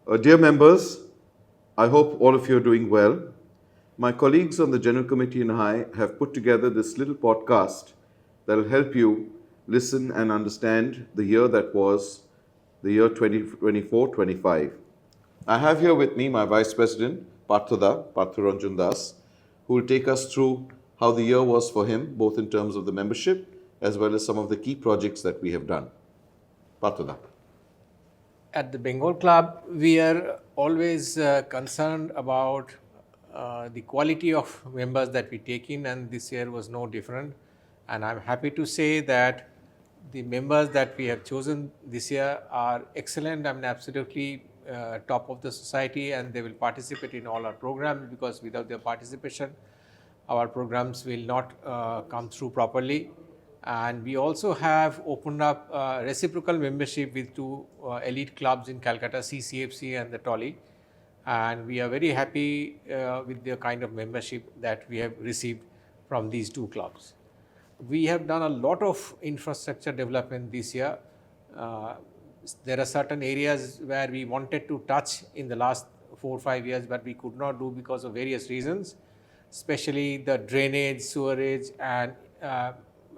Dear members, I hope all of you are doing well. My colleagues on the General Committee and I have put together this little podcast that will help you listen and understand the year that was, the year 2024-25. I have here with me my Vice President, Parthuranjan Das, who will take us through how the year was for him, both in terms of the membership as well as some of the key projects that we have done. Parthuda. At the Bengal Club, we are always concerned about the quality of members that we take in, and this year was no different. And I'm happy to say that the members that we have chosen this year are excellent. I mean, absolutely top of the society, and they will participate in all our programs, because without their participation, our programs will not come through properly. And we also have opened up reciprocal membership with two elite clubs in Calcutta, CCFC and the Tolly. And we are very happy with the kind of membership that we have received from these two clubs. We have done a lot of infrastructure development this year. There are certain areas where we wanted to touch in the last 4 or 5 years, but we could not do because of various reasons, especially the drainage, sewerage, and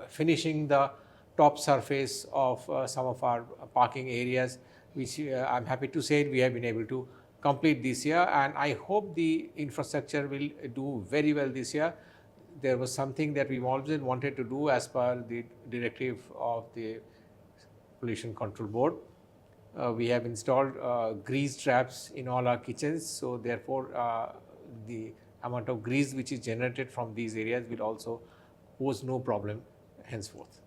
finishing the top surface of some of our parking areas, which I'm happy to say we have been able to complete this year, and I hope the infrastructure will do very well this year. There was something that we always wanted to do as per the directive of the Pollution Control Board. We have installed grease traps in all our kitchens, so therefore the amount of grease which is generated from these areas will also pose no problem henceforth.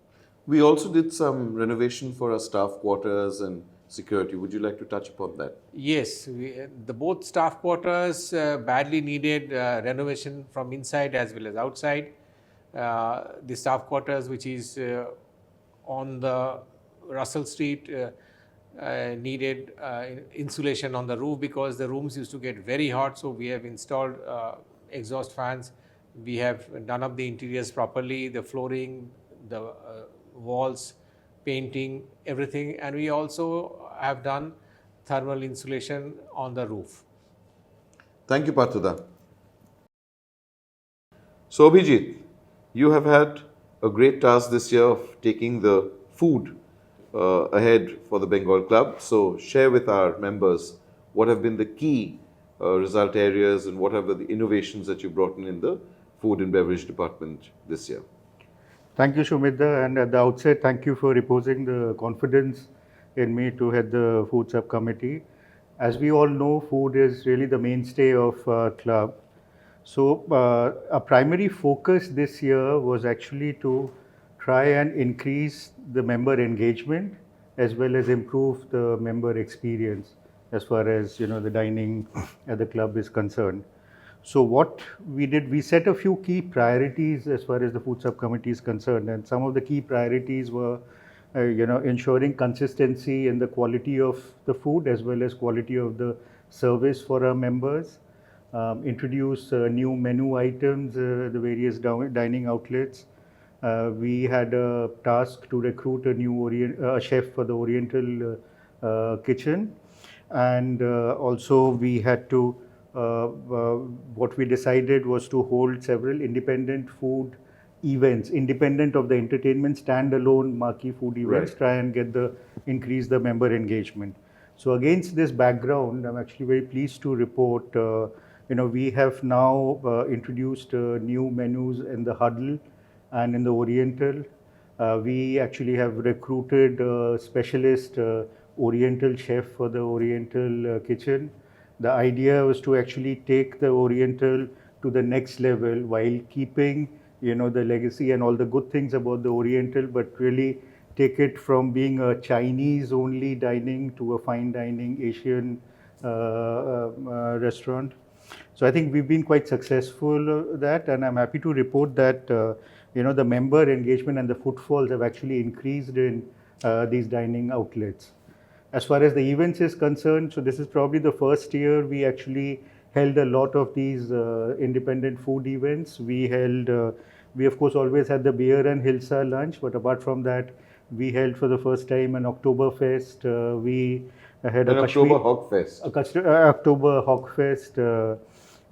We also did some renovation for our staff quarters and security. Would you like to touch upon that? Yes, the both staff quarters badly needed renovation from inside as well as outside. The staff quarters, which is on the Russell Street, needed insulation on the roof, because the rooms used to get very hot. So we have installed exhaust fans. We have done up the interiors properly, the flooring, the walls, painting, everything, and we also have done thermal insulation on the roof. Thank you, Parthuda. So, Abhijit, you have had a great task this year of taking the food ahead for the Bengal Club. So, share with our members what have been the key result areas and what have been the innovations that you brought in the food and beverage department this year. Thank you, Shumita. And at the outset, thank you for reposing the confidence in me to head the food subcommittee. As we all know, food is really the mainstay of our club. So our primary focus this year was actually to try and increase the member engagement as well as improve the member experience as far as the dining at the club is concerned. So what we did, we set a few key priorities as far as the food subcommittee is concerned, and some of the key priorities were, ensuring consistency in the quality of the food as well as quality of the service for our members. Introduce new menu items, the various dining outlets. We had a task to recruit a new chef for the Oriental kitchen, and also we had to what we decided was to hold several independent food events, independent of the entertainment, standalone marquee food events, Right. try and increase the member engagement. So against this background, I'm actually very pleased to report, we have now introduced new menus in the Huddle and in the Oriental. We actually have recruited a specialist Oriental chef for the Oriental kitchen. The idea was to actually take the Oriental to the next level while keeping, the legacy and all the good things about the Oriental, but really take it from being a Chinese only dining to a fine dining Asian restaurant. So I think we've been quite successful at that, and I'm happy to report that the member engagement and the footfalls have actually increased in these dining outlets. As far as the events is concerned, so this is probably the first year we actually held a lot of these independent food events. We of course always had the beer and Hilsa lunch, but apart from that, we held for the first time an Oktoberfest. We had And a October Kashmir, Hog Fest. October Hawk Fest.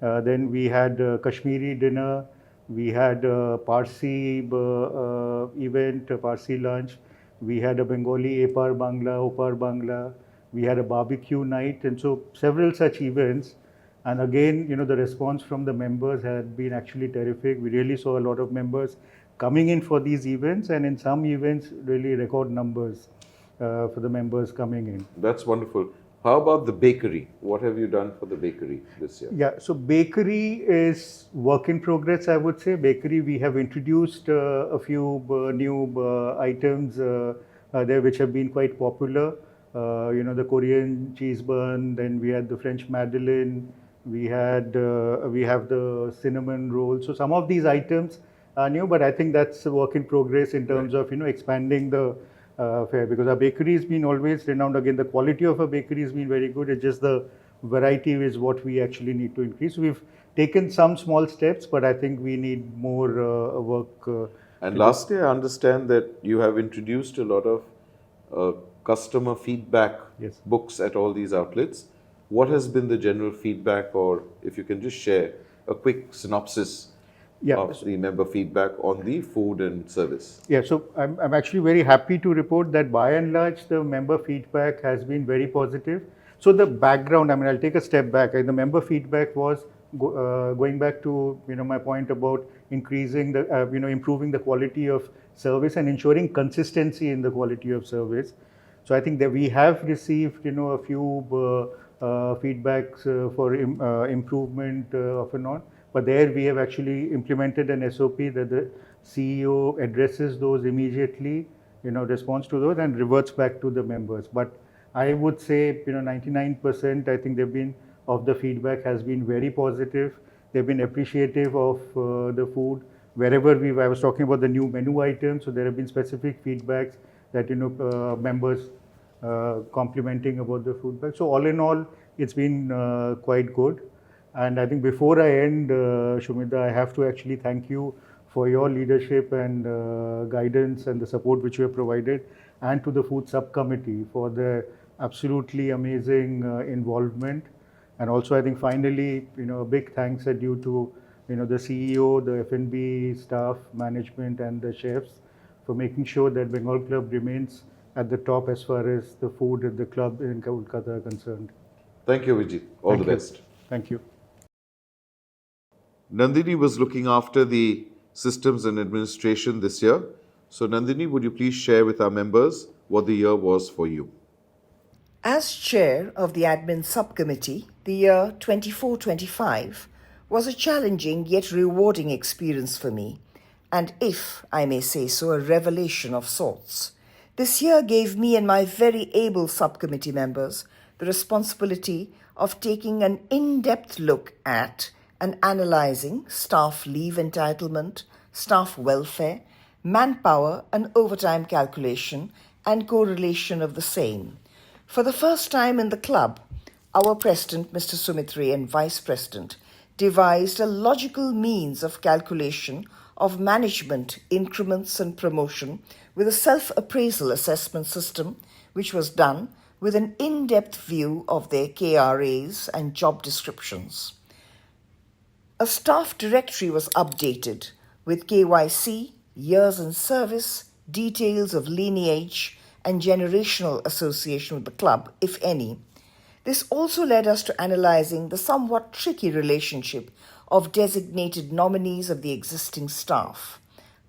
Then we had Kashmiri dinner. We had a Parsi event, a Parsi lunch. We had a Bengali Epar Bangla, Opar Bangla. We had a barbecue night, and so several such events. And again, the response from the members had been actually terrific. We really saw a lot of members coming in for these events, and in some events, really record numbers for the members coming in. That's wonderful. How about the bakery? What have you done for the bakery this year? Yeah, so bakery is work in progress, I would say. Bakery, we have introduced a few new items there which have been quite popular. The Korean cheese bun, then we had the French Madeleine, we have the cinnamon roll. So some of these items are new, but I think that's a work in progress in terms of expanding the fare, because our bakery has been always renowned. Again, the quality of our bakery has been very good. It's just the variety is what we actually need to increase. We've taken some small steps, but I think we need more work. And lastly, I understand that you have introduced a lot of customer feedback Yes. books at all these outlets. What has been the general feedback, or if you can just share a quick synopsis Yeah. of the member feedback on the food and service? Yeah, so I'm actually very happy to report that by and large the member feedback has been very positive. So the background, I'll take a step back. The member feedback was going back to my point about increasing the improving the quality of service and ensuring consistency in the quality of service. So I think that we have received a few feedbacks for improvement off and on. But there we have actually implemented an SOP that the CEO addresses those immediately, responds to those and reverts back to the members. But I would say, 99%, I think they've been of the feedback has been very positive. They've been appreciative of the food. Wherever I was talking about the new menu items, so there have been specific feedbacks that, members complimenting about the feedback. So all in all, it's been quite good. And I think before I end, Shumita, I have to actually thank you for your leadership and guidance and the support which you have provided, and to the food subcommittee for their absolutely amazing involvement. And also, I think finally, a big thanks are due to, the CEO, the F&B staff, management, and the chefs for making sure that Bengal Club remains at the top as far as the food at the club in Kolkata are concerned. Thank you, Vijit. All Thank the you. best. Thank you. Nandini was looking after the systems and administration this year. So, Nandini, would you please share with our members what the year was for you? As chair of the admin subcommittee, the year 24-25 was a challenging yet rewarding experience for me, and if I may say so, a revelation of sorts. This year gave me and my very able subcommittee members the responsibility of taking an in-depth look at and analysing staff leave entitlement, staff welfare, manpower and overtime calculation and correlation of the same. For the first time in the club, our President, Mr. Sumit and Vice President devised a logical means of calculation of management increments and promotion with a self-appraisal assessment system, which was done with an in-depth view of their KRAs and job descriptions. A staff directory was updated with KYC, years in service, details of lineage, and generational association with the club, if any. This also led us to analysing the somewhat tricky relationship of designated nominees of the existing staff.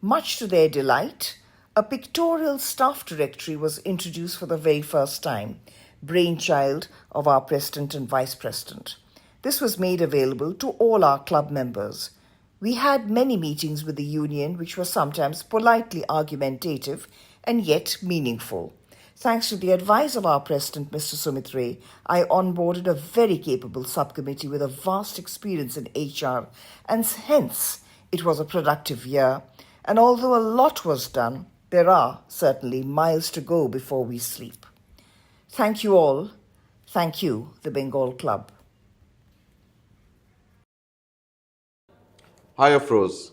Much to their delight, a pictorial staff directory was introduced for the very first time, brainchild of our President and Vice President. This was made available to all our club members. We had many meetings with the union, which were sometimes politely argumentative and yet meaningful. Thanks to the advice of our President, Mr. Sumit Ray, I onboarded a very capable subcommittee with a vast experience in HR, and hence it was a productive year. And although a lot was done, there are certainly miles to go before we sleep. Thank you all. Thank you, the Bengal Club. Hi, Afroz.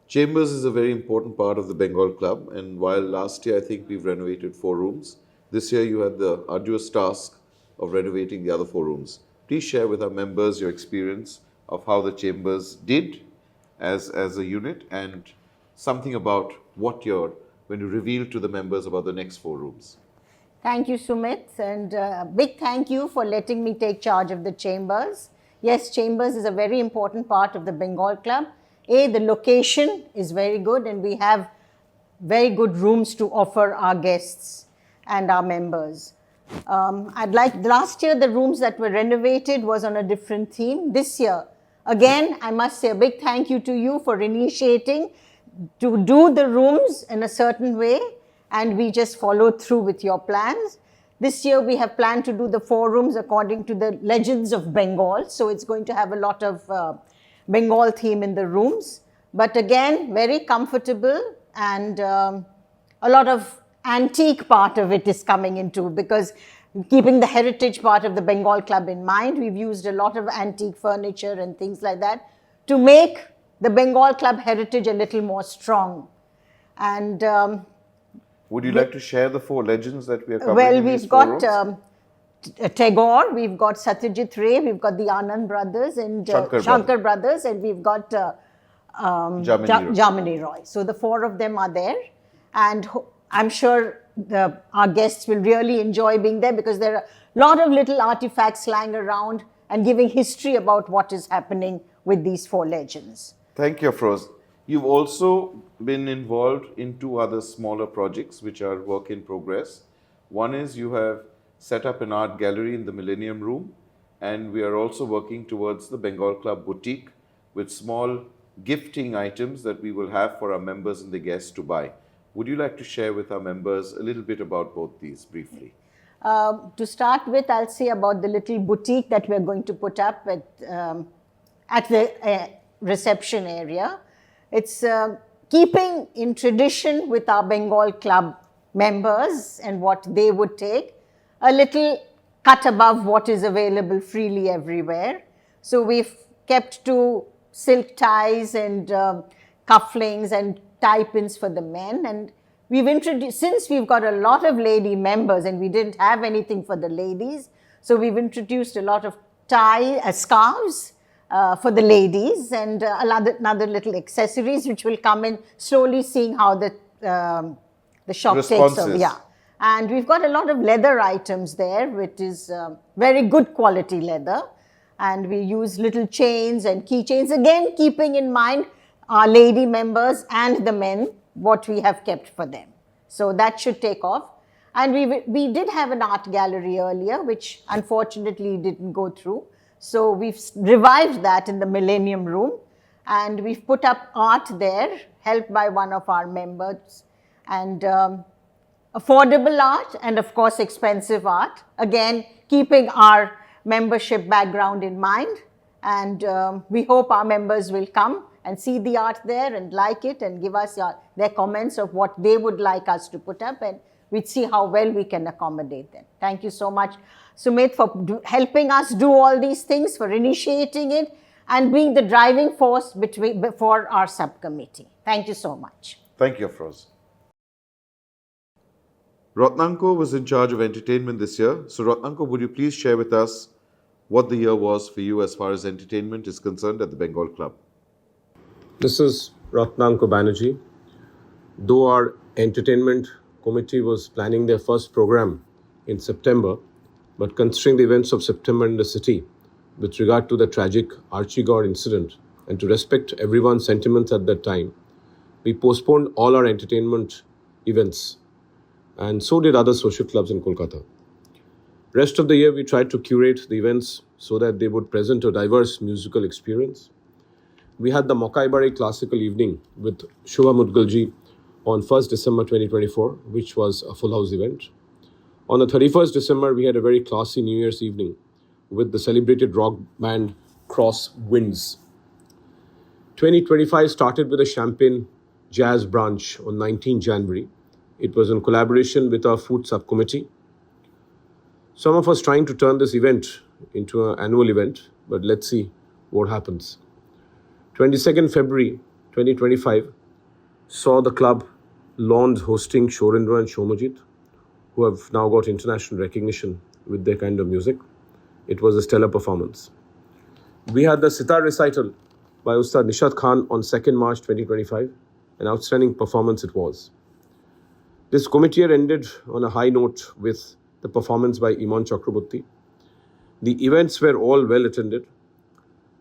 Chambers is a very important part of the Bengal Club, and while last year I think we've renovated 4 rooms, This year you had the arduous task of renovating the other 4 rooms. Please share with our members your experience of how the chambers did as a unit and something about what you're going to reveal to the members about the next 4 rooms. Thank you, Sumit, and big thank you for letting me take charge of the chambers. Yes, chambers is a very important part of the Bengal Club. The location is very good, and we have very good rooms to offer our guests and our members. Last year, the rooms that were renovated was on a different theme. This year, again, I must say a big thank you to you for initiating to do the rooms in a certain way, and we just followed through with your plans. This year, we have planned to do the 4 rooms according to the legends of Bengal, so it's going to have a lot of Bengal theme in the rooms. But again, very comfortable, and a lot of antique part of it is coming into, because keeping the heritage part of the Bengal Club in mind, we've used a lot of antique furniture and things like that to make the Bengal Club heritage a little more strong. And would you like to share the 4 legends that we are covering? well, in we've these 4 got rooms? Tagore, we've got Satyajit Ray, we've got the Anand brothers and Shankar brothers, and we've got Jamini Roy. So the 4 of them are there, and I'm sure our guests will really enjoy being there, because there are a lot of little artifacts lying around and giving history about what is happening with these 4 legends. Thank you, Afroz. You've also been involved in 2 other smaller projects which are work in progress. One is you have set up an art gallery in the Millennium Room, and we are also working towards the Bengal Club Boutique with small gifting items that we will have for our members and the guests to buy. Would you like to share with our members a little bit about both these briefly? To start with, I'll say about the little boutique that we're going to put up at the reception area. It's keeping in tradition with our Bengal Club members and what they would take, a little cut above what is available freely everywhere. So we've kept to silk ties and cufflinks and tie pins for the men, and we've introduced, since we've got a lot of lady members and we didn't have anything for the ladies, so we've introduced a lot of scarves for the ladies, and another little accessories which will come in slowly, seeing how the shop takes over. Yeah. And we've got a lot of leather items there, which is very good quality leather. And we use little chains and keychains, again keeping in mind our lady members and the men, what we have kept for them. So that should take off. And we did have an art gallery earlier, which unfortunately didn't go through. So we've revived that in the Millennium Room, and we've put up art there, helped by one of our members, and affordable art and of course expensive art, again keeping our membership background in mind. And we hope our members will come and see the art there and like it and give us their comments of what they would like us to put up, and we'd see how well we can accommodate them. Thank you so much, Sumit, for helping us do all these things, for initiating it and being the driving force for our subcommittee. Thank you so much. Thank you, Afroz. Ratnanko was in charge of entertainment this year. So Ratnanko, would you please share with us what the year was for you as far as entertainment is concerned at the Bengal Club? This is Ratnanko Banerjee. Though our entertainment committee was planning their first program in September, but considering the events of September in the city with regard to the tragic Archie Gore incident and to respect everyone's sentiments at that time, we postponed all our entertainment events, and so did other social clubs in Kolkata. Rest of the year, we tried to curate the events so that they would present a diverse musical experience. We had the Mokaibare Classical Evening with Shubha Mudgalji on 1st December 2024, which was a full house event. On the 31st December, we had a very classy New Year's evening with the celebrated rock band Cross Winds. 2025 started with a Champagne Jazz Brunch on 19 January. It was in collaboration with our food subcommittee. Some of us trying to turn this event into an annual event, but let's see what happens. 22nd February 2025 saw the club Lawns hosting Shorendra and Shomajit, who have now got international recognition with their kind of music. It was a stellar performance. We had the sitar recital by Ustad Nishad Khan on 2nd March 2025. An outstanding performance it was. This committee year ended on a high note with the performance by Iman Chakraborty. The events were all well attended,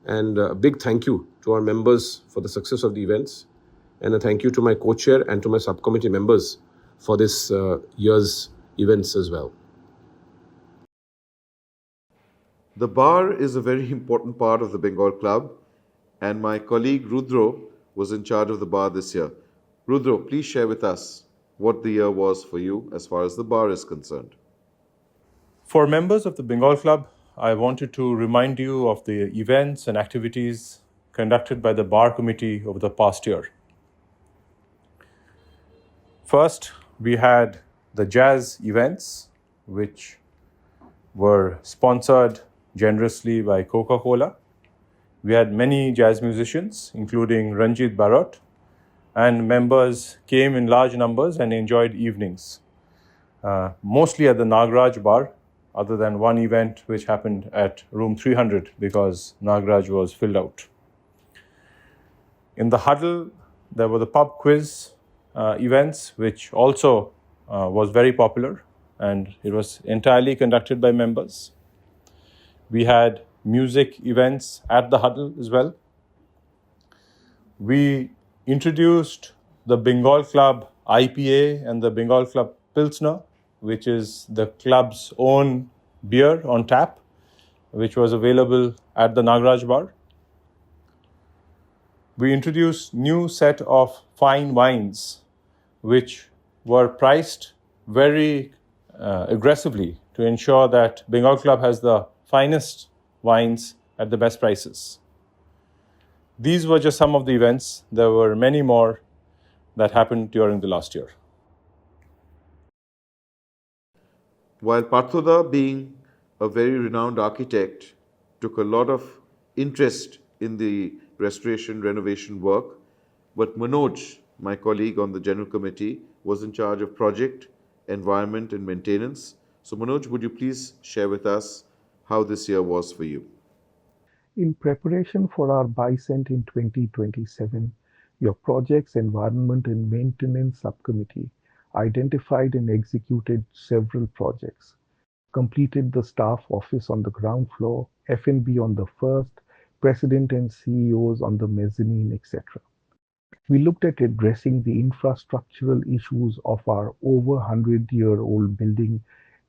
and a big thank you to our members for the success of the events, and a thank you to my co-chair and to my subcommittee members for this year's events as well. The bar is a very important part of the Bengal Club, and my colleague Rudro was in charge of the bar this year. Rudro, please share with us what the year was for you as far as the bar is concerned. For members of the Bengal Club, I wanted to remind you of the events and activities conducted by the Bar Committee over the past year. First, we had the jazz events, which were sponsored generously by Coca-Cola. We had many jazz musicians, including Ranjit Barot, and members came in large numbers and enjoyed evenings, mostly at the Nagraj Bar, other than one event which happened at room 300 because Nagraj was filled out. In the huddle, there were the pub quiz events, which also was very popular, and it was entirely conducted by members. We had music events at the huddle as well. We introduced the Bengal Club IPA and the Bengal Club Pilsner, which is the club's own beer on tap, which was available at the Nagraj Bar. We introduced new set of fine wines, which were priced very aggressively to ensure that Bengal Club has the finest wines at the best prices. These were just some of the events. There were many more that happened during the last year. While Parthoda, being a very renowned architect, took a lot of interest in the restoration renovation work, but Manoj, my colleague on the General Committee, was in charge of project, environment and maintenance. So Manoj, would you please share with us how this year was for you? In preparation for our BICENT in 2027, your Projects, Environment and Maintenance Subcommittee identified and executed several projects, completed the staff office on the ground floor, F&B on the first, president and CEOs on the mezzanine, etc. We looked at addressing the infrastructural issues of our over 100-year-old building,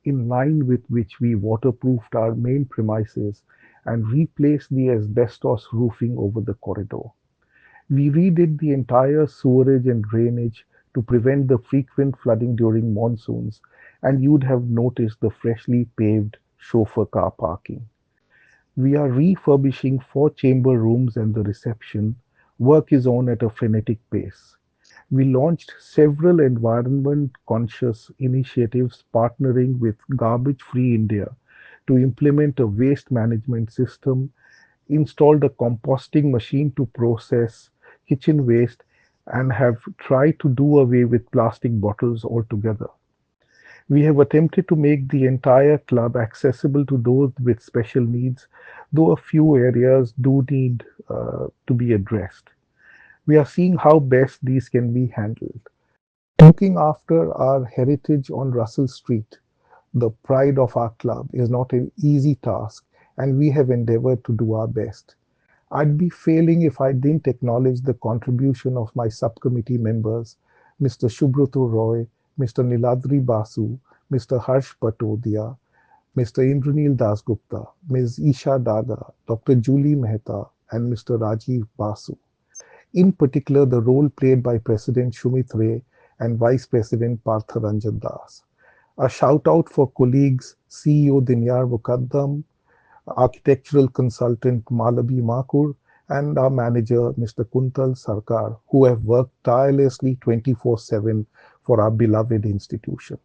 in line with which we waterproofed our main premises and replaced the asbestos roofing over the corridor. We redid the entire sewerage and drainage to prevent the frequent flooding during monsoons, and you'd have noticed the freshly paved chauffeur car parking. We are refurbishing 4 chamber rooms and the reception. Work is on at a frenetic pace. We launched several environment-conscious initiatives partnering with Garbage Free India to implement a waste management system, installed a composting machine to process kitchen waste, and have tried to do away with plastic bottles altogether. We have attempted to make the entire club accessible to those with special needs, though a few areas do need to be addressed. We are seeing how best these can be handled. Looking after our heritage on Russell Street, the pride of our club, is not an easy task, and we have endeavored to do our best. I'd be failing if I didn't acknowledge the contribution of my subcommittee members, Mr. Shubroto Roy, Mr. Niladri Basu, Mr. Harsh Patodia, Mr. Indranil Dasgupta, Ms. Isha Daga, Dr. Julie Mehta, and Mr. Rajiv Basu. In particular, the role played by President Shumit Ray and Vice President Partha Ranjan Das. A shout out for colleagues CEO Dinyar Mukaddam, architectural consultant Malabi Makur, and our manager Mr. Kuntal Sarkar, who have worked tirelessly 24/7 for our beloved institution.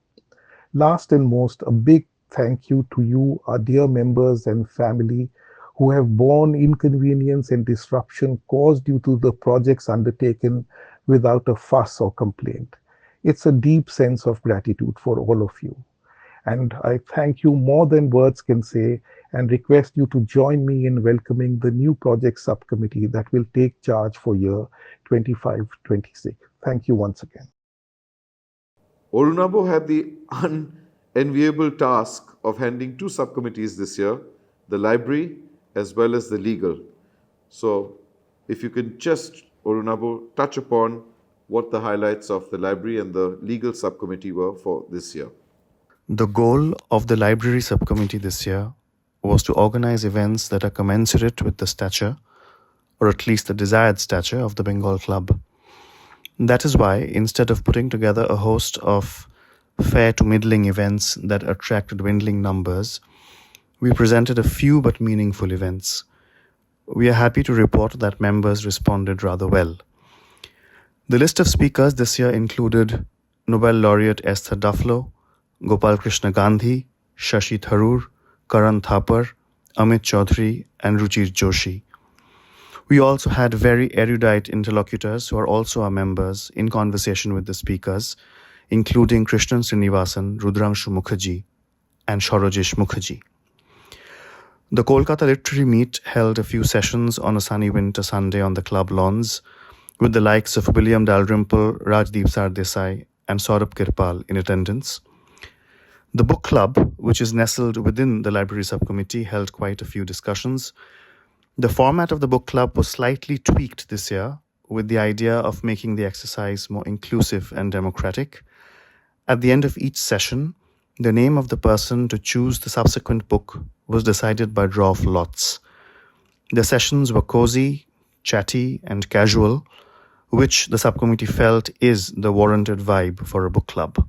Last and most, a big thank you to you, our dear members and family, who have borne inconvenience and disruption caused due to the projects undertaken without a fuss or complaint. It's a deep sense of gratitude for all of you. And I thank you more than words can say and request you to join me in welcoming the new project subcommittee that will take charge for year 25-26. Thank you once again. Orunabo had the unenviable task of handling two subcommittees this year, the library as well as the legal. So, if you can just, Orunabo, touch upon what the highlights of the library and the legal subcommittee were for this year. The goal of the library subcommittee this year was to organize events that are commensurate with the stature, or at least the desired stature, of the Bengal Club. That is why, instead of putting together a host of fair to middling events that attract dwindling numbers, we presented a few but meaningful events. We are happy to report that members responded rather well. The list of speakers this year included Nobel laureate Esther Duflo, Gopal Krishna Gandhi, Shashi Tharoor, Karan Thapar, Amit Chaudhary, and Ruchir Joshi. We also had very erudite interlocutors who are also our members in conversation with the speakers, including Krishnan Srinivasan, Rudrangshu Mukherjee, and Shorojesh Mukherjee. The Kolkata Literary Meet held a few sessions on a sunny winter Sunday on the club lawns, with the likes of William Dalrymple, Rajdeep Sardesai, and Saurabh Kirpal in attendance. The book club, which is nestled within the library subcommittee, held quite a few discussions. The format of the book club was slightly tweaked this year, with the idea of making the exercise more inclusive and democratic. At the end of each session, the name of the person to choose the subsequent book was decided by draw of lots. The sessions were cozy, chatty, and casual, which the subcommittee felt is the warranted vibe for a book club.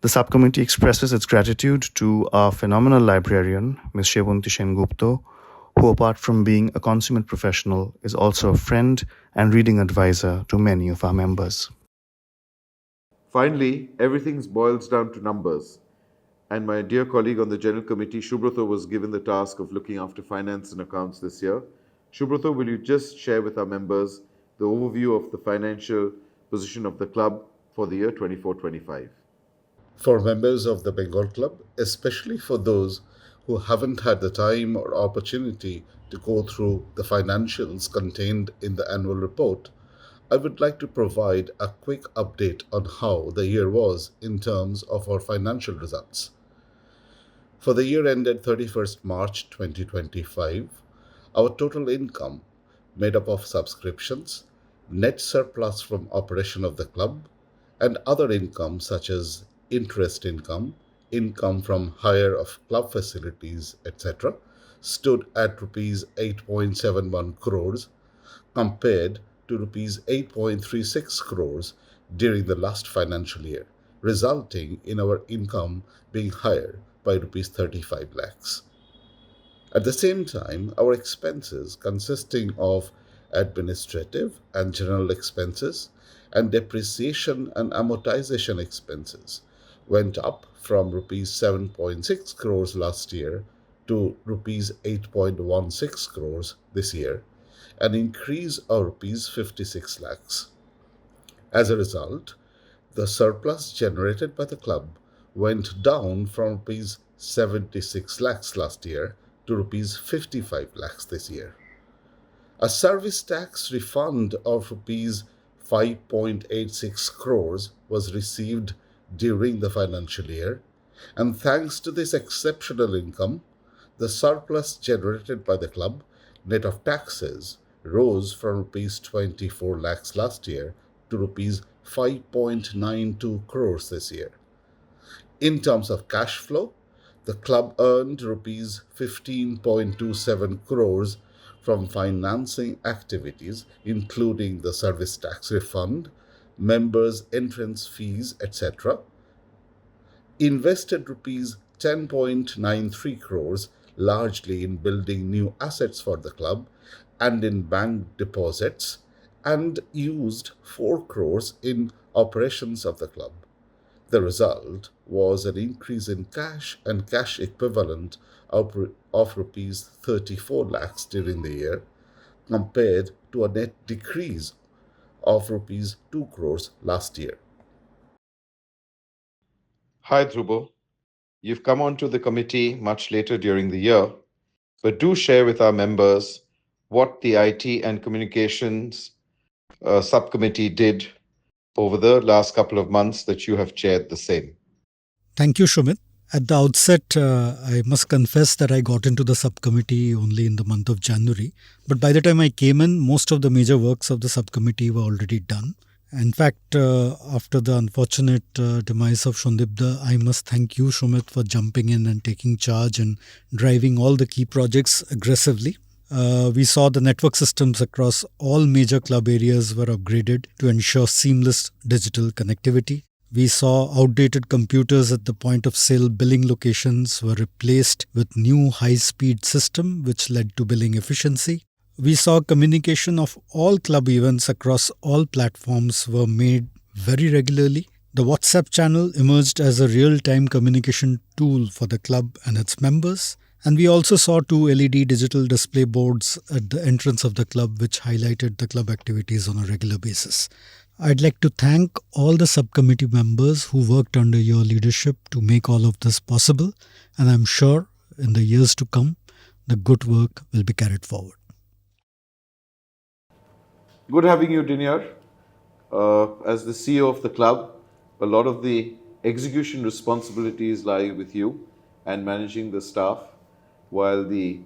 The subcommittee expresses its gratitude to our phenomenal librarian, Ms. Shevunti Sengupta, who, apart from being a consummate professional, is also a friend and reading advisor to many of our members. Finally, everything boils down to numbers. And my dear colleague on the General Committee, Subroto, was given the task of looking after finance and accounts this year. Subroto, will you just share with our members the overview of the financial position of the club for the year 24-25? For members of the Bengal Club, especially for those who haven't had the time or opportunity to go through the financials contained in the annual report, I would like to provide a quick update on how the year was in terms of our financial results. For the year ended 31st March 2025, our total income, made up of subscriptions, net surplus from operation of the club, and other income such as interest income, income from hire of club facilities, etc., stood at rupees 8.71 crores compared to rupees 8.36 crores during the last financial year, resulting in our income being higher by rupees 35 lakhs. At the same time, our expenses, consisting of administrative and general expenses and depreciation and amortization expenses, went up from rupees 7.6 crores last year to rupees 8.16 crores this year, an increase of rupees 56 lakhs. As a result, the surplus generated by the club went down from rupees 76 lakhs last year to rupees 55 lakhs this year. A service tax refund of rupees 5.86 crores was received during the financial year, and thanks to this exceptional income, the surplus generated by the club, net of taxes, rose from rupees 24 lakhs last year to rupees 5.92 crores this year. In terms of cash flow, the club earned rupees 15.27 crores from financing activities, including the service tax refund, members' entrance fees, etc., invested rupees 10.93 crores largely in building new assets for the club and in bank deposits, and used 4 crores in operations of the club. The result was an increase in cash and cash equivalent of rupees 34 lakhs during the year, compared to a net decrease of rupees 2 crores last year. Hi, Dhrubo. You've come onto the committee much later during the year, but do share with our members what the IT and Communications subcommittee did over the last couple of months that you have chaired the same. Thank you, Shumit. At the outset, I must confess that I got into the subcommittee only in the month of January. But by the time I came in, most of the major works of the subcommittee were already done. In fact, after the unfortunate demise of Shondibda, I must thank you, Shumit, for jumping in and taking charge and driving all the key projects aggressively. We saw the network systems across all major club areas were upgraded to ensure seamless digital connectivity. We saw outdated computers at the point of sale billing locations were replaced with new high-speed system which led to billing efficiency. We saw communication of all club events across all platforms were made very regularly. The WhatsApp channel emerged as a real-time communication tool for the club and its members. And we also saw 2 LED digital display boards at the entrance of the club which highlighted the club activities on a regular basis. I'd like to thank all the subcommittee members who worked under your leadership to make all of this possible, and I'm sure in the years to come, the good work will be carried forward. Good having you, Diniar. As the CEO of the club, a lot of the execution responsibilities lie with you and managing the staff, while the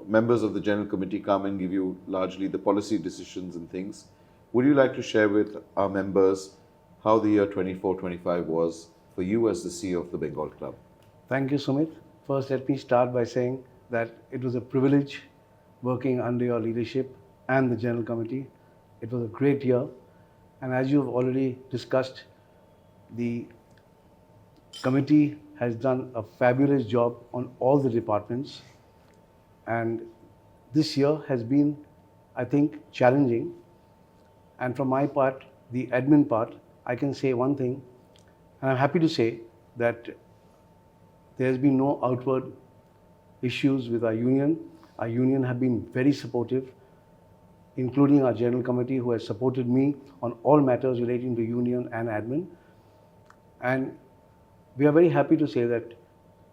members of the General Committee come and give you largely the policy decisions and things. Would you like to share with our members how the year 24-25 was for you as the CEO of the Bengal Club? Thank you, Sumit. First, let me start by saying that it was a privilege working under your leadership and the General Committee. It was a great year. And as you've already discussed, the committee has done a fabulous job on all the departments. And this year has been, I think, challenging. And from my part, the admin part, I can say one thing, and I'm happy to say that there has been no outward issues with our union. Our union have been very supportive, including our General Committee, who has supported me on all matters relating to union and admin. And we are very happy to say that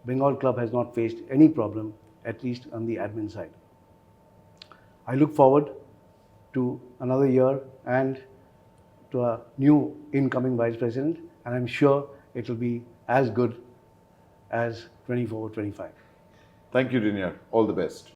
Bengal Club has not faced any problem, at least on the admin side. I look forward to another year and to a new incoming Vice President, and I'm sure it will be as good as 24-25. Thank you, Diniar. All the best.